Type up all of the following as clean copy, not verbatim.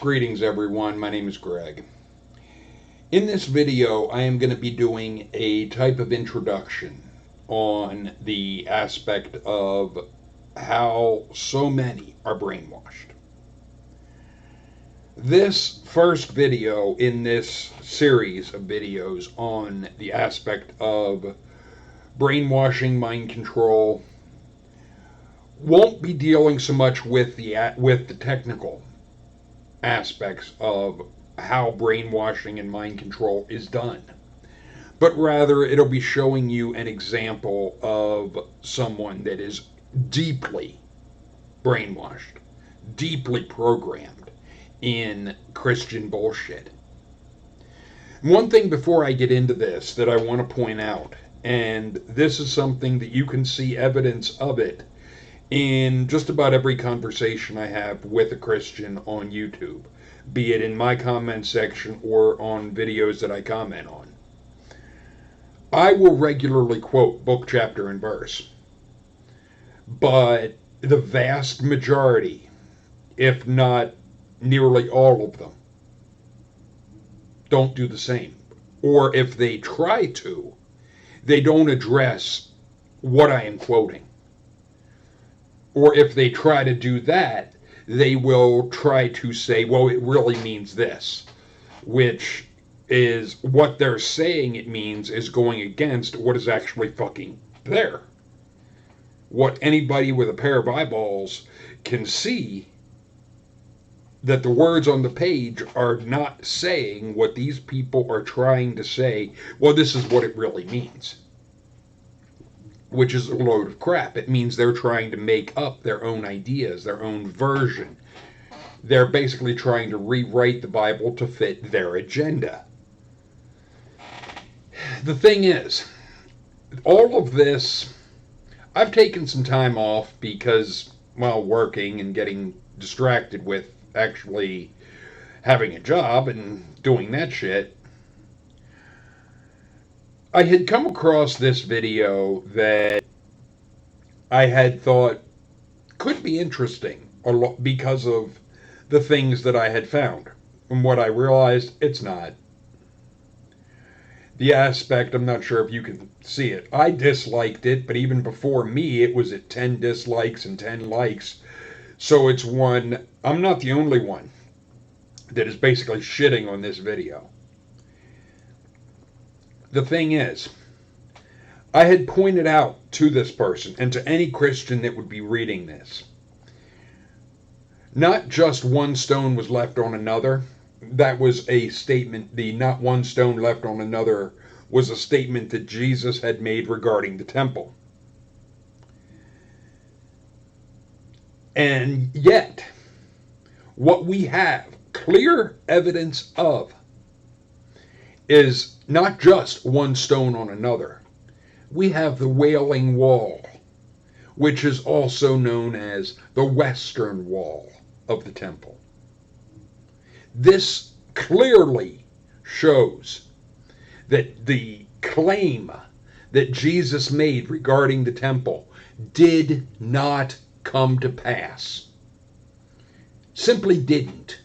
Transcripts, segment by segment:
Greetings everyone, my name is Greg. In this video I am going to be doing a type of introduction on the aspect of how so many are brainwashed. This first video in this series of videos on the aspect of brainwashing, mind control, won't be dealing so much with the technical aspects of how brainwashing and mind control is done, but rather it'll be showing you an example of someone that is deeply brainwashed, deeply programmed in Christian bullshit. One thing before I get into this that I want to point out, and this is something that you can see evidence of it in just about every conversation I have with a Christian on YouTube, be it in my comment section or on videos that I comment on. I will regularly quote book, chapter, and verse, but the vast majority, if not nearly all of them, don't do the same. Or if they try to, they don't address what I am quoting. Or if they try to do that, they will try to say, well, it really means this, which is what they're saying it means is going against what is actually fucking there. What anybody with a pair of eyeballs can see, that the words on the page are not saying what these people are trying to say. Well, this is what it really means, which is a load of crap. It means they're trying to make up their own ideas, their own version. They're basically trying to rewrite the Bible to fit their agenda. The thing is, all of this, I've taken some time off because, while working and getting distracted with actually having a job and doing that shit, I had come across this video that I had thought could be interesting because of the things that I had found. And what I realized, it's not. The aspect, I'm not sure if you can see it. I disliked it, but even before me, it was at 10 dislikes and 10 likes. So it's one, I'm not the only one that is basically shitting on this video. The thing is, I had pointed out to this person and to any Christian that would be reading this, not just one stone was left on another. That was a statement. The not one stone left on another was a statement that Jesus had made regarding the temple. And yet, what we have clear evidence of is not just one stone on another. We have the Wailing Wall, which is also known as the Western Wall of the temple. This clearly shows that the claim that Jesus made regarding the temple did not come to pass. Simply didn't.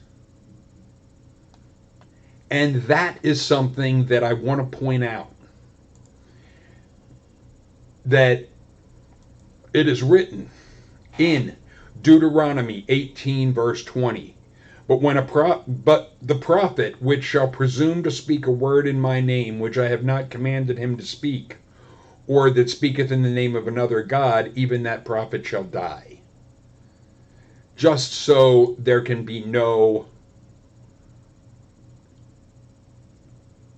And that is something that I want to point out. That it is written in Deuteronomy 18 verse 20. But the prophet which shall presume to speak a word in my name, which I have not commanded him to speak, or that speaketh in the name of another God, even that prophet shall die. Just so there can be no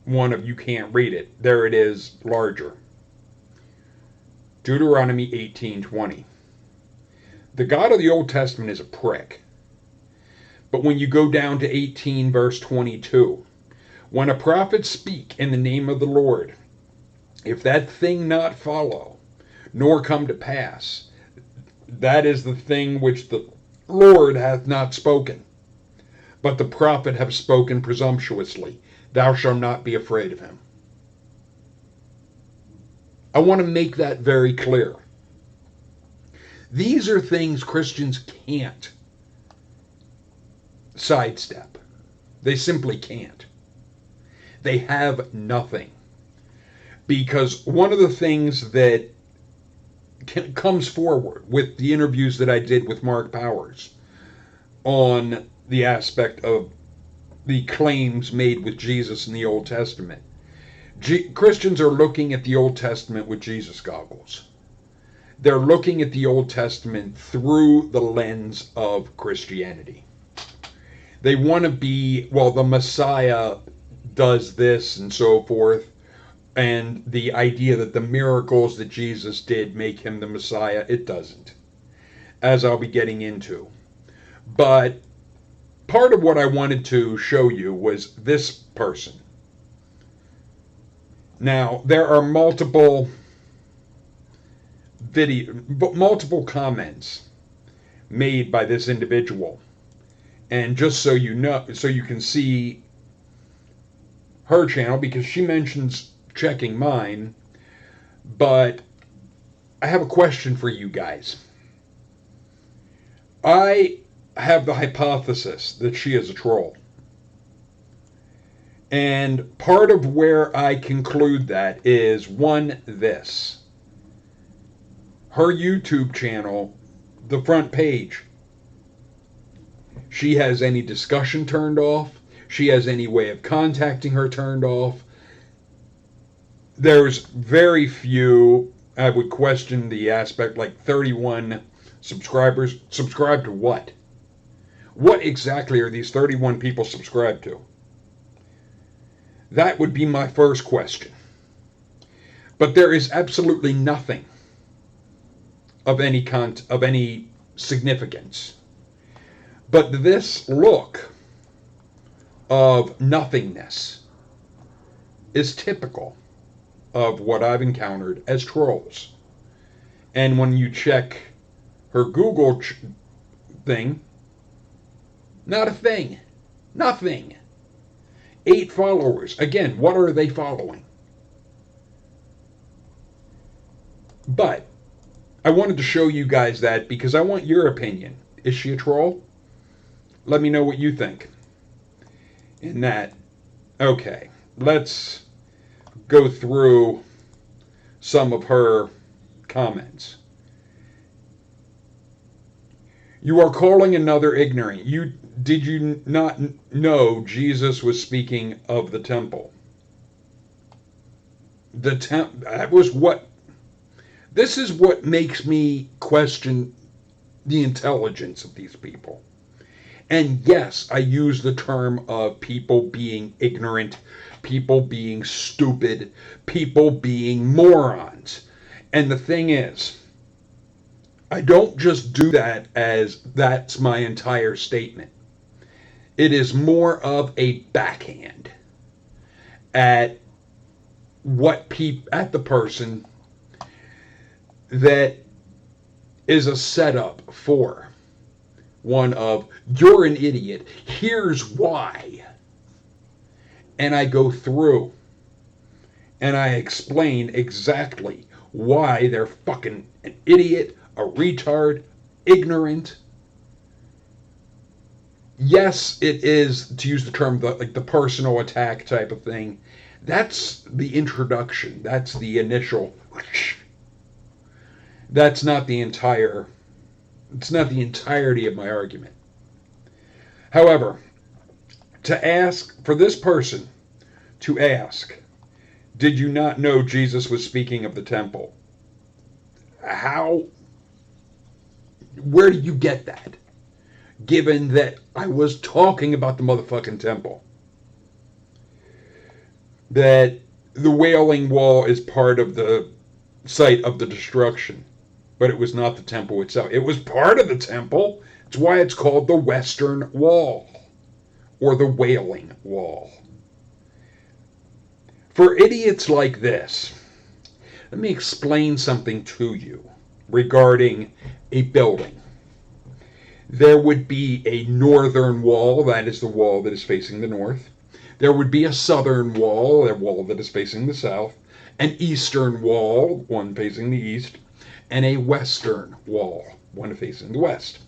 one of you can't read it. There it is, larger. Deuteronomy 18:20. The God of the Old Testament is a prick. But when you go down to 18 verse 22, when a prophet speak in the name of the Lord, if that thing not follow, nor come to pass, that is the thing which the Lord hath not spoken. But the prophet have spoken presumptuously. Thou shalt not be afraid of him. I want to make that very clear. These are things Christians can't sidestep. They simply can't. They have nothing. Because one of the things that comes forward with the interviews that I did with Mark Powers on the aspect of the claims made with Jesus in the Old Testament. Christians are looking at the Old Testament with Jesus goggles. They're looking at the Old Testament through the lens of Christianity. They want to be, well, the Messiah does this and so forth, and the idea that the miracles that Jesus did make him the Messiah, it doesn't, as I'll be getting into. But part of what I wanted to show you was this person. Now, there are multiple comments made by this individual. And just so you know, so you can see her channel, because she mentions checking mine, but I have a question for you guys. I have the hypothesis that she is a troll. And part of where I conclude that is, one, this. Her YouTube channel, the front page, she has any discussion turned off. She has any way of contacting her turned off. There's very few, I would question the aspect, like 31 subscribers. Subscribe to what? What exactly are these 31 people subscribed to? That would be my first question. But there is absolutely nothing of any significance. But this look of nothingness is typical of what I've encountered as trolls. And when you check her Google thing, not a thing. Nothing. 8 followers. Again, what are they following? But I wanted to show you guys that because I want your opinion. Is she a troll? Let me know what you think. In that, okay, let's go through some of her comments. You are calling another ignorant. Did you not know Jesus was speaking of the temple? That was what. This is what makes me question the intelligence of these people. And yes, I use the term of people being ignorant, people being stupid, people being morons. And the thing is, I don't just do that as that's my entire statement. It is more of a backhand at at the person that is a setup for one of, you're an idiot, here's why. And I go through and I explain exactly why they're fucking an idiot, a retard, ignorant. Yes, it is, to use the term, the personal attack type of thing. That's the introduction. That's the initial. That's not the entire. It's not the entirety of my argument. However, for this person to ask, did you not know Jesus was speaking of the temple? Where do you get that? Given that I was talking about the motherfucking temple. That the Wailing Wall is part of the site of the destruction. But it was not the temple itself. It was part of the temple. It's why it's called the Western Wall. Or the Wailing Wall. For idiots like this, let me explain something to you regarding a building. There would be a northern wall, that is the wall that is facing the north. There would be a southern wall, a wall that is facing the south. An eastern wall, one facing the east. And a western wall, one facing the west.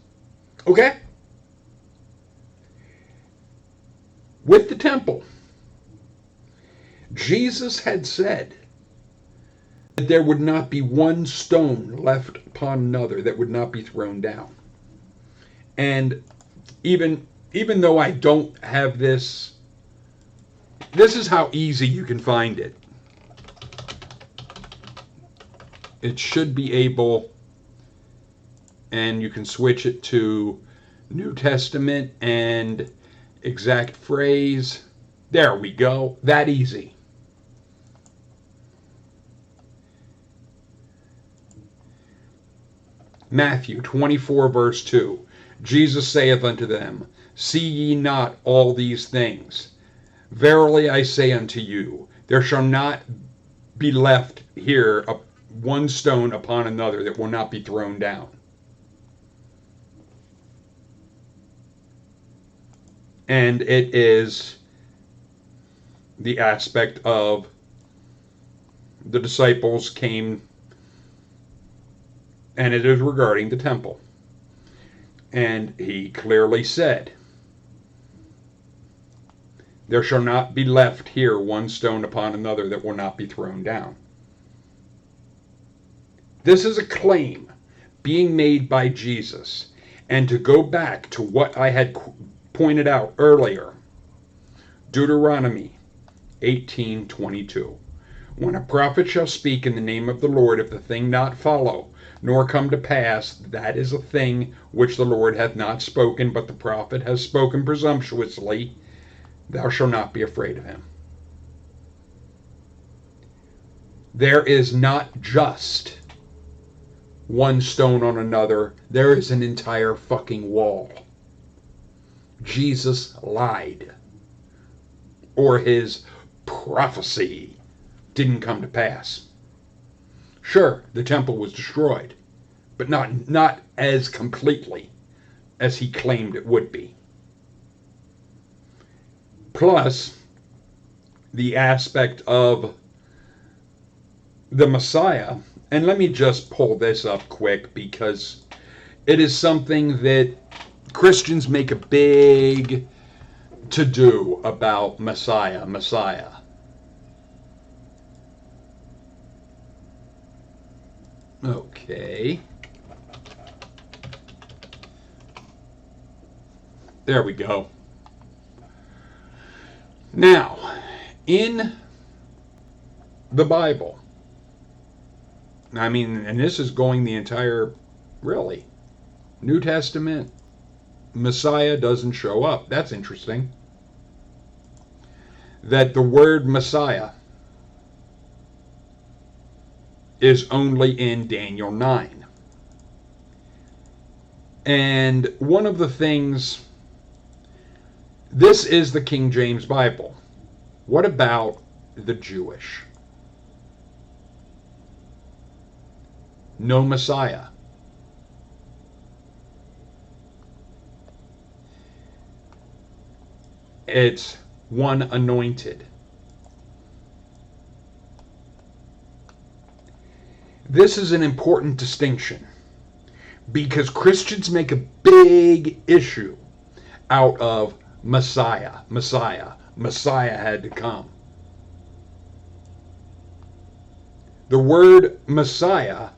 Okay? with the temple. Jesus had said that there would not be one stone left upon another that would not be thrown down. And even though I don't have this is how easy you can find it. It should be able, and you can switch it to New Testament and exact phrase. There we go. That easy. Matthew 24, verse 2. Jesus saith unto them, See ye not all these things? Verily I say unto you, there shall not be left here one stone upon another that will not be thrown down. And it is the aspect of the disciples came, and it is regarding the temple. And he clearly said, there shall not be left here one stone upon another that will not be thrown down. This is a claim being made by Jesus. And to go back to what I had pointed out earlier, Deuteronomy 18:22. When a prophet shall speak in the name of the Lord, if the thing not follow, nor come to pass, that is a thing which the Lord hath not spoken, but the prophet has spoken presumptuously, thou shalt not be afraid of him. There is not just one stone on another. There is an entire fucking wall. Jesus lied. Or his prophecy didn't come to pass. Sure, the temple was destroyed, but not as completely as he claimed it would be. Plus, the aspect of the Messiah, and let me just pull this up quick because it is something that Christians make a big to-do about Messiah. Okay. There we go. Now, in the Bible, I mean, and this is going the entire, really, New Testament, Messiah doesn't show up. That's interesting. That the word Messiah is only in Daniel 9. And one of the things, this is the King James Bible. What about the Jewish? No Messiah. It's one anointed. This is an important distinction because Christians make a big issue out of Messiah had to come. The word Messiah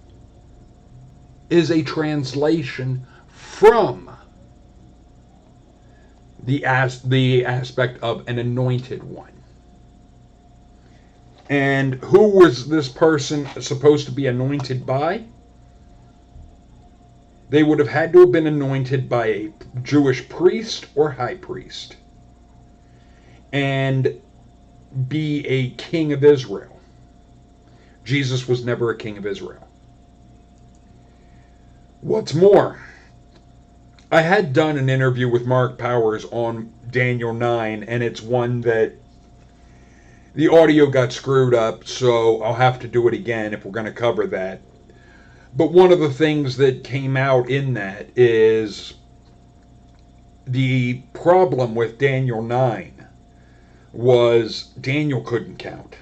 is a translation from the aspect of an anointed one. And who was this person supposed to be anointed by? They would have had to have been anointed by a Jewish priest or high priest and be a king of Israel. Jesus was never a king of Israel. What's more, I had done an interview with Mark Powers on Daniel 9, and it's one that the audio got screwed up, so I'll have to do it again if we're going to cover that. But one of the things that came out in that is the problem with Daniel 9 was Daniel couldn't count.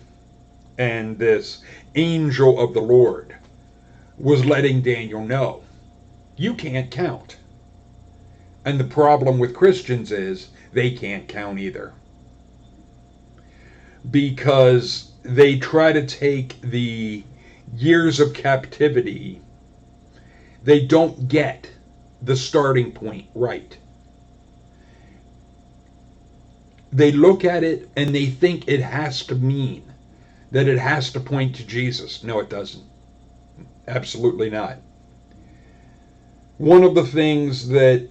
And this angel of the Lord was letting Daniel know, you can't count. And the problem with Christians is they can't count either. because they try to take the years of captivity. They don't get the starting point right. They look at it and they think it has to mean that it has to point to Jesus. No, it doesn't. Absolutely not. One of the things that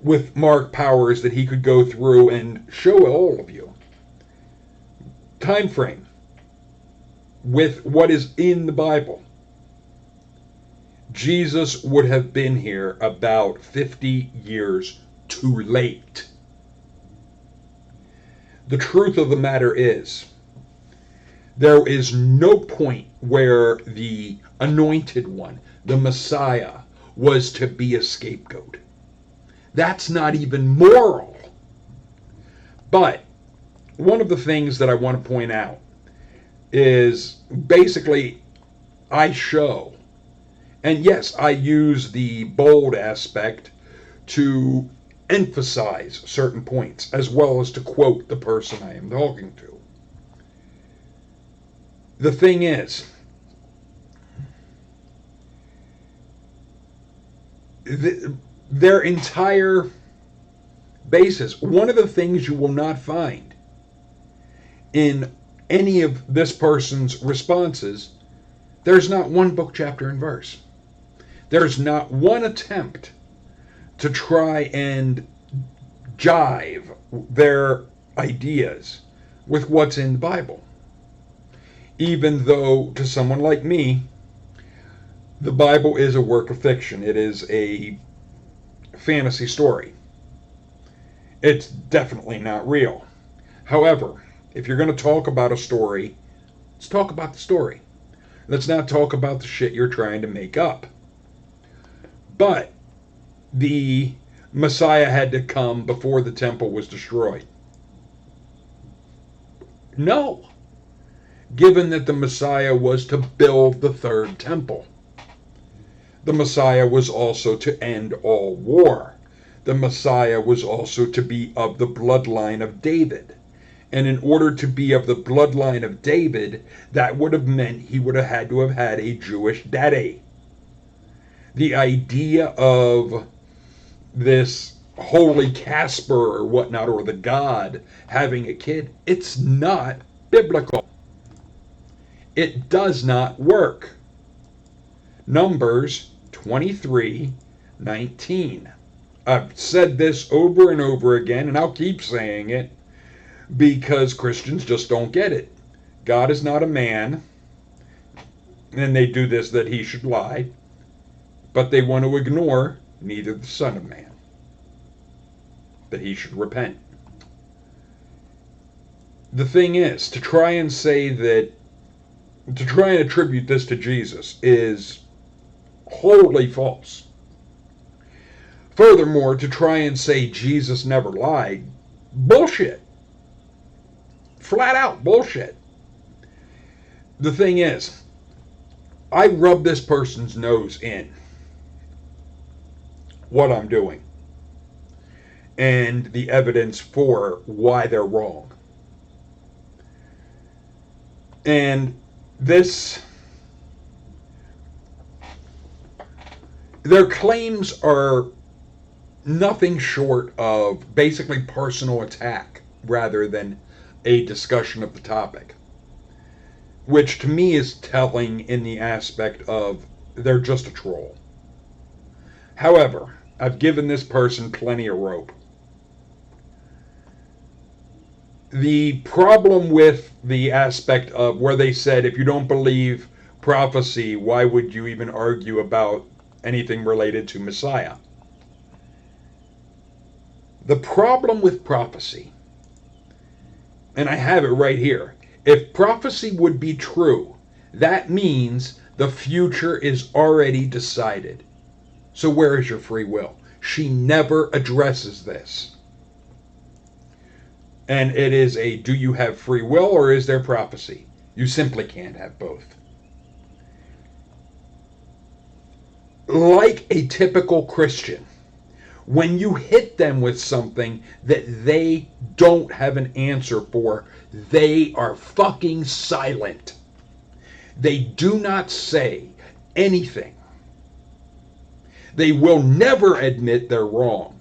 with Mark Powers that he could go through and show all of you time frame with what is in the Bible. Jesus would have been here about 50 years too late. The truth of the matter is, there is no point where the anointed one, the Messiah, was to be a scapegoat. That's not even moral. But one of the things that I want to point out is basically I show, and yes, I use the bold aspect to emphasize certain points as well as to quote the person I am talking to. The thing is, their entire basis, one of the things you will not find in any of this person's responses, there's not one book, chapter, and verse. There's not one attempt to try and jive their ideas with what's in the Bible. Even though, to someone like me, the Bible is a work of fiction. It is a fantasy story. It's definitely not real. However, if you're going to talk about a story, let's talk about the story. Let's not talk about the shit you're trying to make up. But the Messiah had to come before the temple was destroyed. No. Given that the Messiah was to build the third temple. The Messiah was also to end all war. The Messiah was also to be of the bloodline of David. And in order to be of the bloodline of David, that would have meant he would have had to have had a Jewish daddy. The idea of this holy Casper or whatnot, or the god having a kid, it's not biblical. It does not work. Numbers 23:19. I've said this over and over again, and I'll keep saying it because Christians just don't get it. God is not a man, and they do this that he should lie, but they want to ignore neither the Son of Man, that he should repent. The thing is, to try and attribute this to Jesus is wholly false. Furthermore, to try and say Jesus never lied, bullshit. Flat out bullshit. The thing is, I rub this person's nose in what I'm doing and the evidence for why they're wrong. And their claims are nothing short of basically personal attack rather than a discussion of the topic, which to me is telling in the aspect of they're just a troll. However, I've given this person plenty of rope. The problem with the aspect of where they said, if you don't believe prophecy, why would you even argue about anything related to Messiah? The problem with prophecy, and I have it right here, if prophecy would be true, that means the future is already decided. So where is your free will? She never addresses this. And it is a, do you have free will or is there prophecy? You simply can't have both. Like a typical Christian, When you hit them with something that they don't have an answer for, they are fucking silent. They do not say anything. They will never admit they're wrong.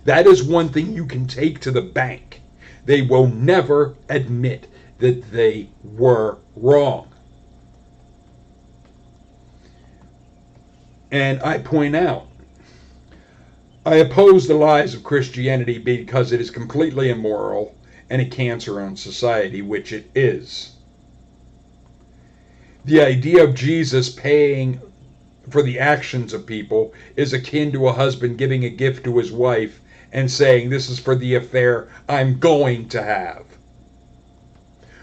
That is one thing you can take to the bank. They will never admit that they were wrong. And I point out, I oppose the lies of Christianity because it is completely immoral and a cancer on society, which it is. The idea of Jesus paying for the actions of people is akin to a husband giving a gift to his wife and saying, "This is for the affair I'm going to have."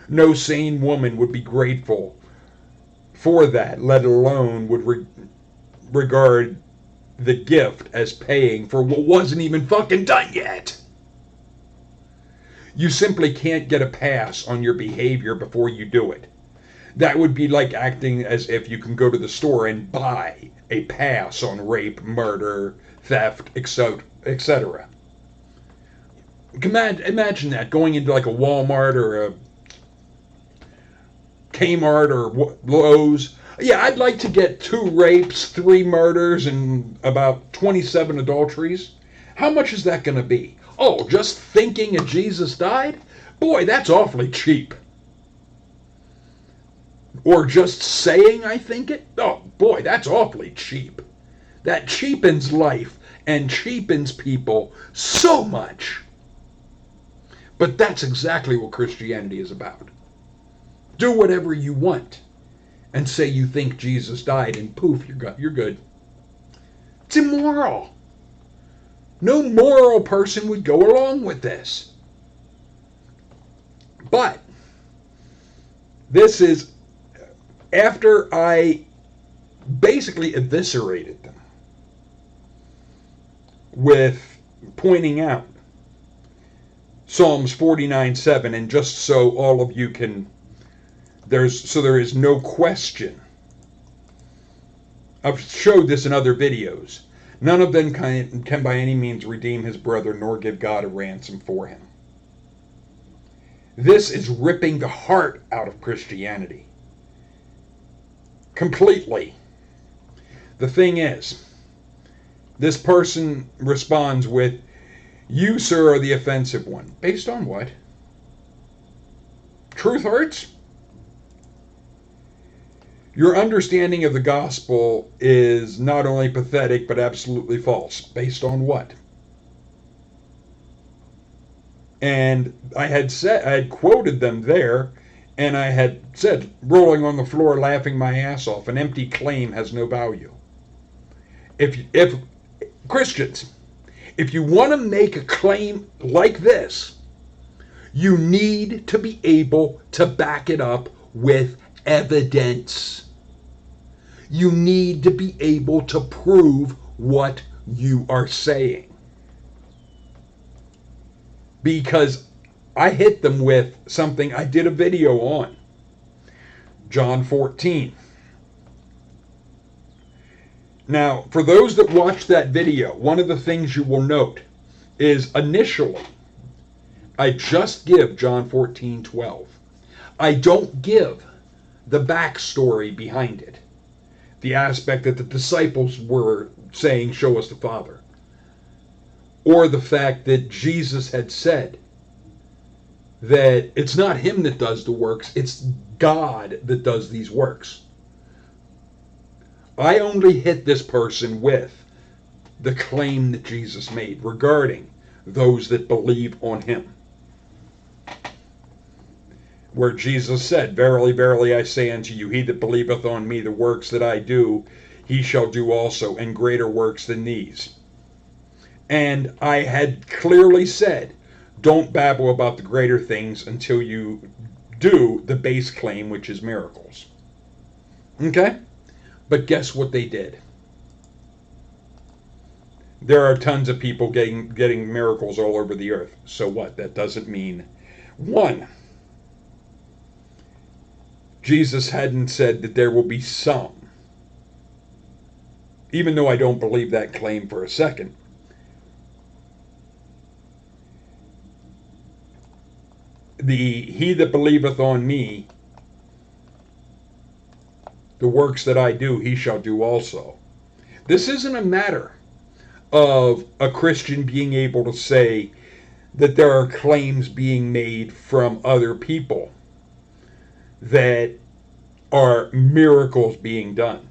No sane woman would be grateful for that, let alone would regard the gift as paying for what wasn't even fucking done yet. You simply can't get a pass on your behavior before you do it. That would be like acting as if you can go to the store and buy a pass on rape, murder, theft, etc. Imagine that, going into like a Walmart or a Kmart or Lowe's. Yeah, I'd like to get 2 rapes, 3 murders, and about 27 adulteries. How much is that going to be? Oh, just thinking that Jesus died? Boy, that's awfully cheap. Or just saying I think it? Oh, boy, that's awfully cheap. That cheapens life and cheapens people so much. But that's exactly what Christianity is about. Do whatever you want and say you think Jesus died, and poof, you're good. It's immoral. No moral person would go along with this. But this is after I basically eviscerated them with pointing out Psalms 49:7, and just so all of you can, there is no question. I've showed this in other videos. None of them can by any means redeem his brother, nor give God a ransom for him. This is ripping the heart out of Christianity. Completely. The thing is, this person responds with, "You, sir, are the offensive one." Based on what? Truth hurts? Your understanding of the gospel is not only pathetic, but absolutely false. Based on what? And I had quoted them there, and I had said, rolling on the floor, laughing my ass off, an empty claim has no value. If Christians, if you want to make a claim like this, you need to be able to back it up with evidence. You need to be able to prove what you are saying. Because I hit them with something I did a video on. John 14. Now, for those that watch that video, one of the things you will note is initially, I just give John 14:12. I don't give the backstory behind it. The aspect that the disciples were saying, "Show us the Father." Or the fact that Jesus had said that it's not him that does the works, it's God that does these works. I only hit this person with the claim that Jesus made regarding those that believe on him. Where Jesus said, "Verily, verily, I say unto you, he that believeth on me, the works that I do, he shall do also, and greater works than these." And I had clearly said, don't babble about the greater things until you do the base claim, which is miracles. Okay? But guess what they did? There are tons of people getting miracles all over the earth. So what? That doesn't mean, one, Jesus hadn't said that there will be some. even though I don't believe that claim for a second. He that believeth on me, the works that I do, he shall do also. This isn't a matter of a Christian being able to say that there are claims being made from other people that are miracles being done,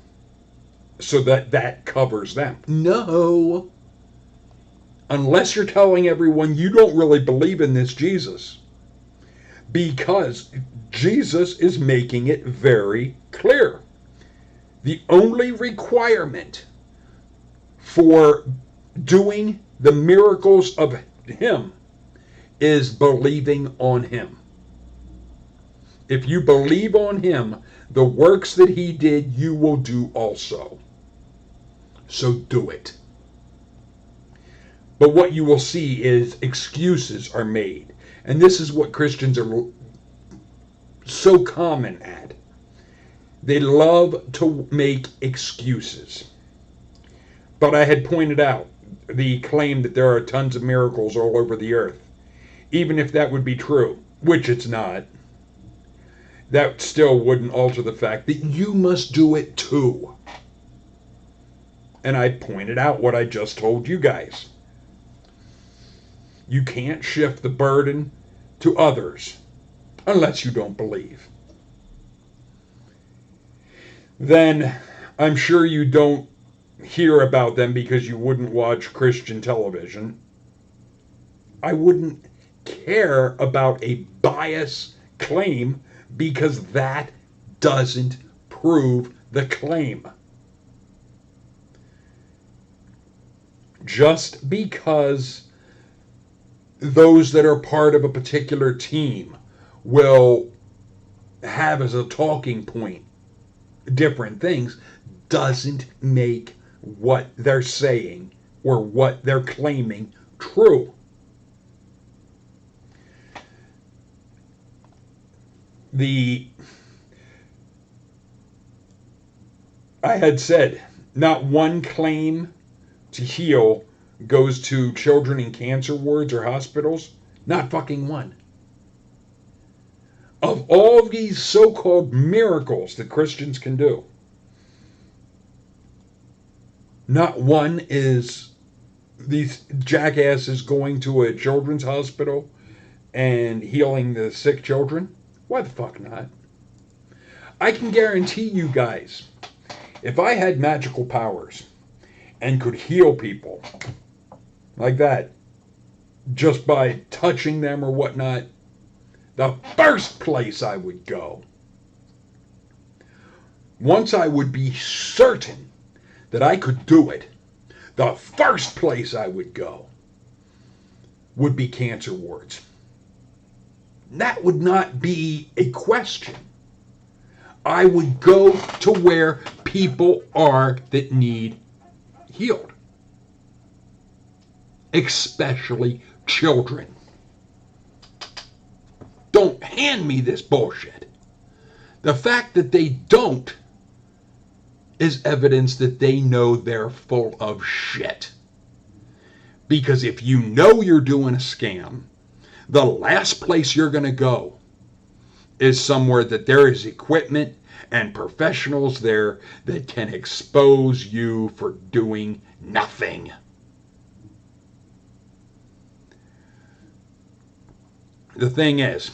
so that covers them. No. Unless you're telling everyone you don't really believe in this Jesus, because Jesus is making it very clear. The only requirement for doing the miracles of him is believing on him. If you believe on him, the works that he did, you will do also. So do it. But what you will see is excuses are made. And this is what Christians are so common at. They love to make excuses. But I had pointed out the claim that there are tons of miracles all over the earth. Even if that would be true, which it's not, that still wouldn't alter the fact that you must do it too. And I pointed out what I just told you guys. You can't shift the burden to others unless you don't believe. Then I'm sure you don't hear about them because you wouldn't watch Christian television. I wouldn't care about a bias claim because that doesn't prove the claim. Just because those that are part of a particular team will have as a talking point different things doesn't make what they're saying or what they're claiming true. I had said not one claim to heal goes to children in cancer wards or hospitals. Not fucking one. Of all of these so-called miracles that Christians can do, not one is these jackasses going to a children's hospital and healing the sick children. Why the fuck not? I can guarantee you guys, if I had magical powers and could heal people like that just by touching them or whatnot, the first place I would go, once I would be certain that I could do it, the first place I would go would be cancer wards. That would not be a question. I would go to where people are that need healed. Especially children. Don't hand me this bullshit. The fact that they don't is evidence that they know they're full of shit. Because if you know you're doing a scam, the last place you're going to go is somewhere that there is equipment and professionals there that can expose you for doing nothing. The thing is,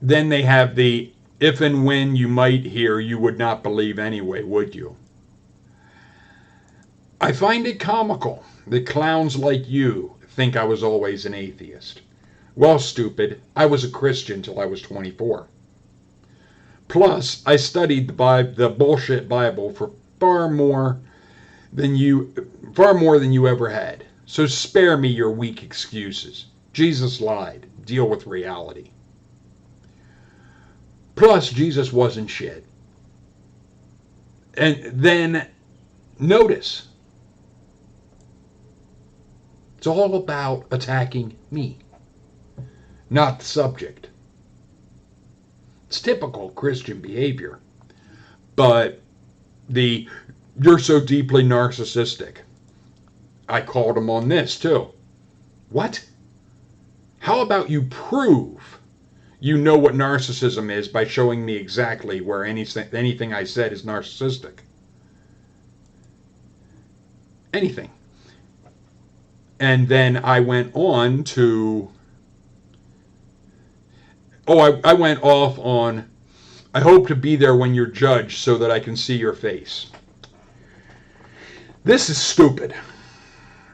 then they have the if and when you might hear, you would not believe anyway, would you? I find it comical that clowns like you think I was always an atheist. Well, stupid, I was a Christian till I was 24. Plus, I studied the bullshit Bible for far more than you ever had. So spare me your weak excuses. Jesus lied. Deal with reality. Plus, Jesus wasn't shit. And then, notice, it's all about attacking me, not the subject. It's typical Christian behavior. But The "you're so deeply narcissistic." I called him on this too. What? How about you prove you know what narcissism is by showing me exactly where anything I said is narcissistic? Anything. And then I went on to, I went off on, "I hope to be there when you're judged so that I can see your face." This is stupid,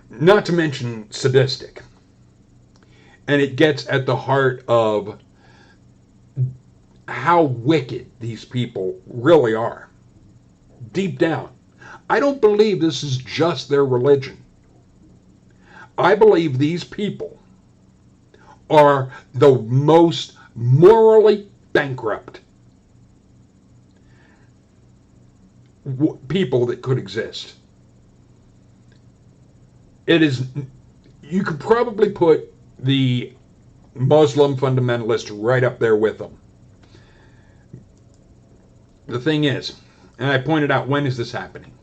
not to mention sadistic. And it gets at the heart of how wicked these people really are. Deep down, I don't believe this is just their religion. I believe these people are the most morally bankrupt people that could exist. You could probably put the Muslim fundamentalists right up there with them. The thing is, and I pointed out, when is this happening?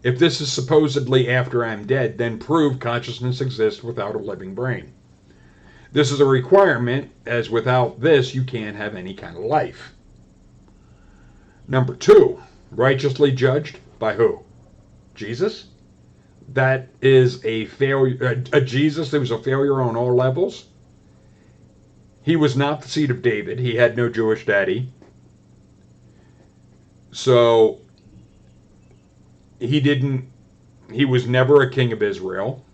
If this is supposedly after I'm dead, then prove consciousness exists without a living brain. This is a requirement, as without this, you can't have any kind of life. Number two, righteously judged by who? Jesus? That is a failure. A Jesus that was a failure on all levels. He was not the seed of David. He had no Jewish daddy. So he was never a king of Israel.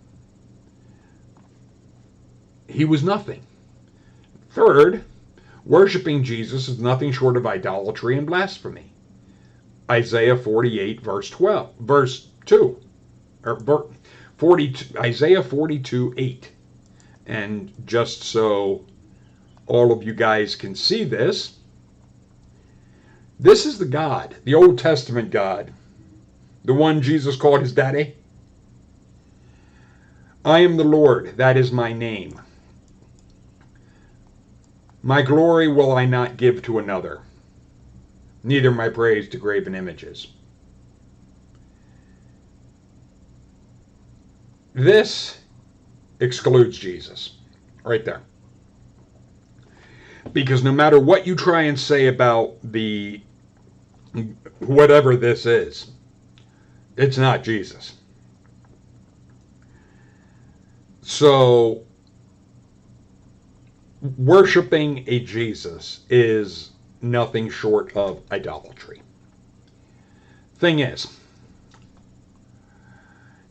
He was nothing. Third, worshiping Jesus is nothing short of idolatry and blasphemy. Isaiah 48, verse 2. Or 42, Isaiah 42, 8. And just so all of you guys can see this, this is the God, the Old Testament God, the one Jesus called his daddy. "I am the Lord, that is my name. My glory will I not give to another, neither my praise to graven images." This excludes Jesus, right there. Because no matter what you try and say about the whatever this is, it's not Jesus. So, worshiping a Jesus is nothing short of idolatry. Thing is,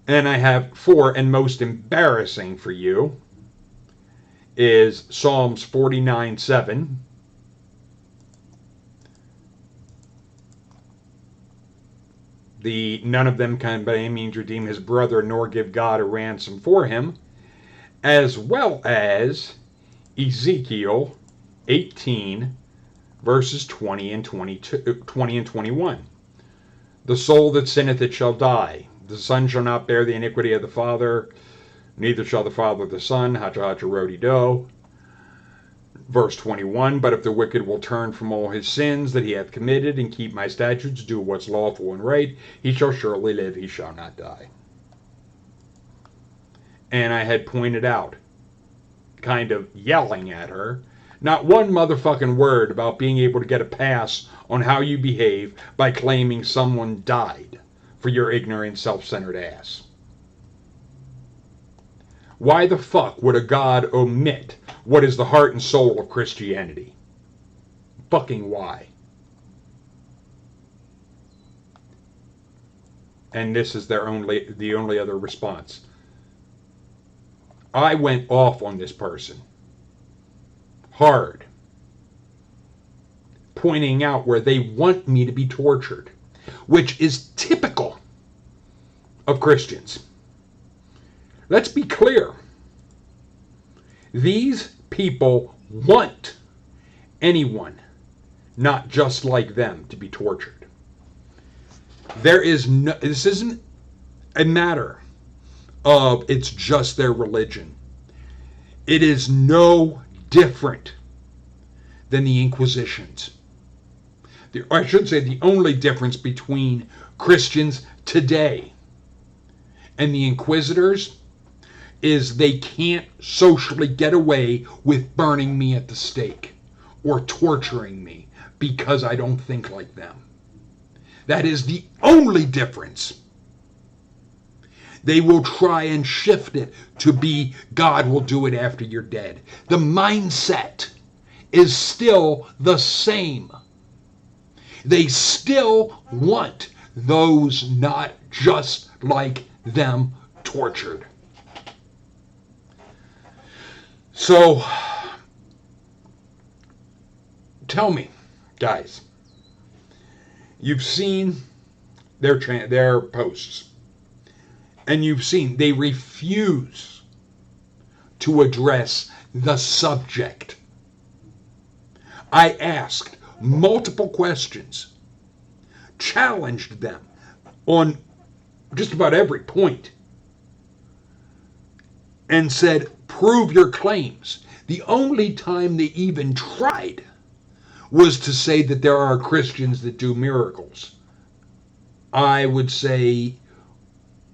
and I have four, and most embarrassing for you is Psalms 49:7. None of them can by any means redeem his brother, nor give God a ransom for him, as well as Ezekiel 18, verses 20 and 21. "The soul that sinneth, it shall die. The son shall not bear the iniquity of the father, neither shall the father the son. Hacha hacha rodi do." Verse 21, "But if the wicked will turn from all his sins that he hath committed, and keep my statutes, do what's lawful and right, he shall surely live, he shall not die." And I had pointed out, kind of yelling at her, not one motherfucking word about being able to get a pass on how you behave by claiming someone died for your ignorant, self-centered ass. Why the fuck would a God omit what is the heart and soul of Christianity? Fucking why? And this is the only other response. I went off on this person hard, pointing out where they want me to be tortured, which is typical of Christians. Let's be clear. These people want anyone not just like them to be tortured. This isn't a matter of it's just their religion. It is no different than the Inquisitions. I should say the only difference between Christians today and the Inquisitors is they can't socially get away with burning me at the stake or torturing me because I don't think like them. That is the only difference. They will try and shift it to be God will do it after you're dead. The mindset is still the same. They still want those not just like them tortured. So, tell me, guys, you've seen their posts, and you've seen they refuse to address the subject. I asked multiple questions, challenged them on just about every point, and said, prove your claims. The only time they even tried was to say that there are Christians that do miracles. I would say,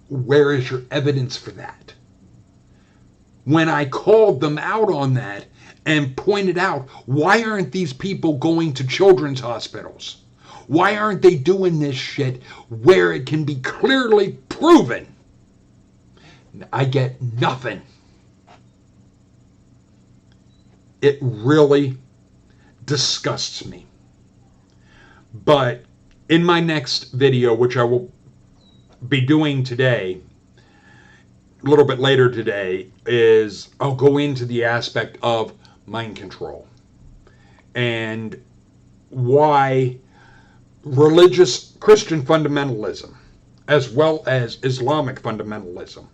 where is your evidence for that? When I called them out on that and pointed out, why aren't these people going to children's hospitals? Why aren't they doing this shit where it can be clearly proven? I get nothing. It really disgusts me. But in my next video, which I will be doing today, a little bit later today, is I'll go into the aspect of mind control and why religious Christian fundamentalism, as well as Islamic fundamentalism,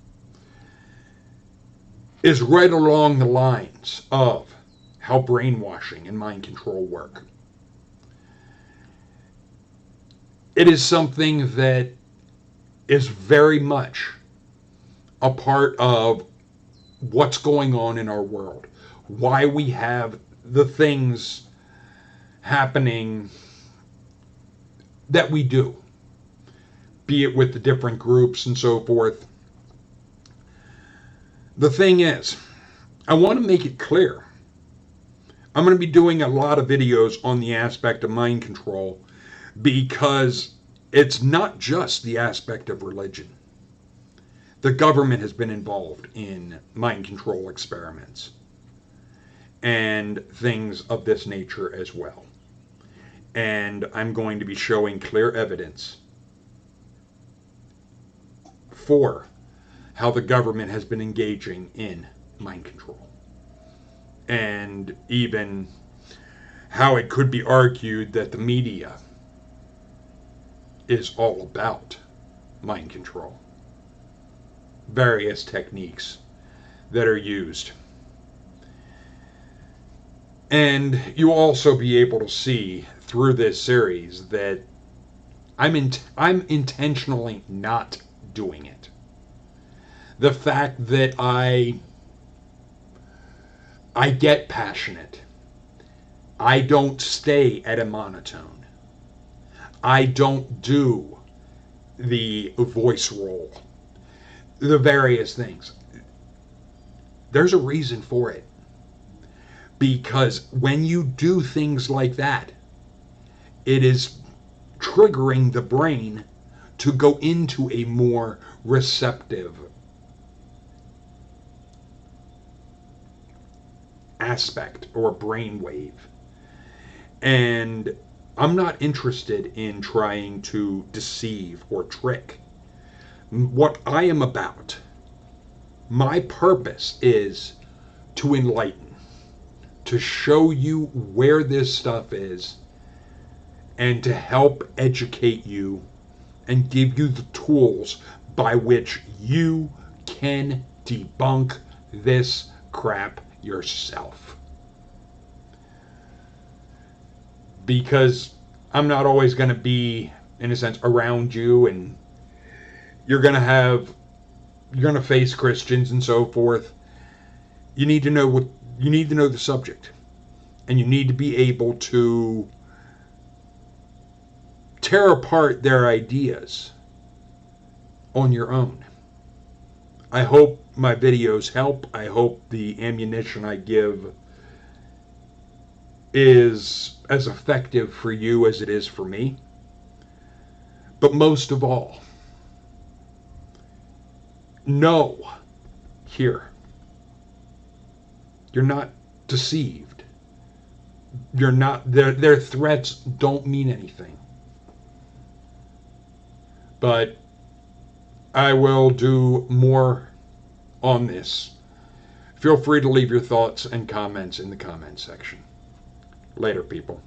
is right along the lines of how brainwashing and mind control work. It is something that is very much a part of what's going on in our world. Why we have the things happening that we do, be it with the different groups and so forth. The thing is, I want to make it clear. I'm going to be doing a lot of videos on the aspect of mind control because it's not just the aspect of religion. The government has been involved in mind control experiments and things of this nature as well. And I'm going to be showing clear evidence for how the government has been engaging in mind control. And even how it could be argued that the media is all about mind control. Various techniques that are used. And you'll also be able to see through this series that I'm intentionally not doing it. The fact that I get passionate. I don't stay at a monotone. I don't do the voice roll. The various things. There's a reason for it. Because when you do things like that, it is triggering the brain to go into a more receptive aspect or brainwave. And I'm not interested in trying to deceive or trick. What I am about, my purpose is to enlighten, to show you where this stuff is, and to help educate you and give you the tools by which you can debunk this crap yourself. Because I'm not always going to be, in a sense, around you, and you're going to face Christians and so forth. You need to know the subject, and you need to be able to tear apart their ideas on your own. I hope my videos help. I hope the ammunition I give is as effective for you as it is for me. But most of all, know here, you're not deceived. You're not, their threats don't mean anything. But I will do more on this. Feel free to leave your thoughts and comments in the comment section. Later, people.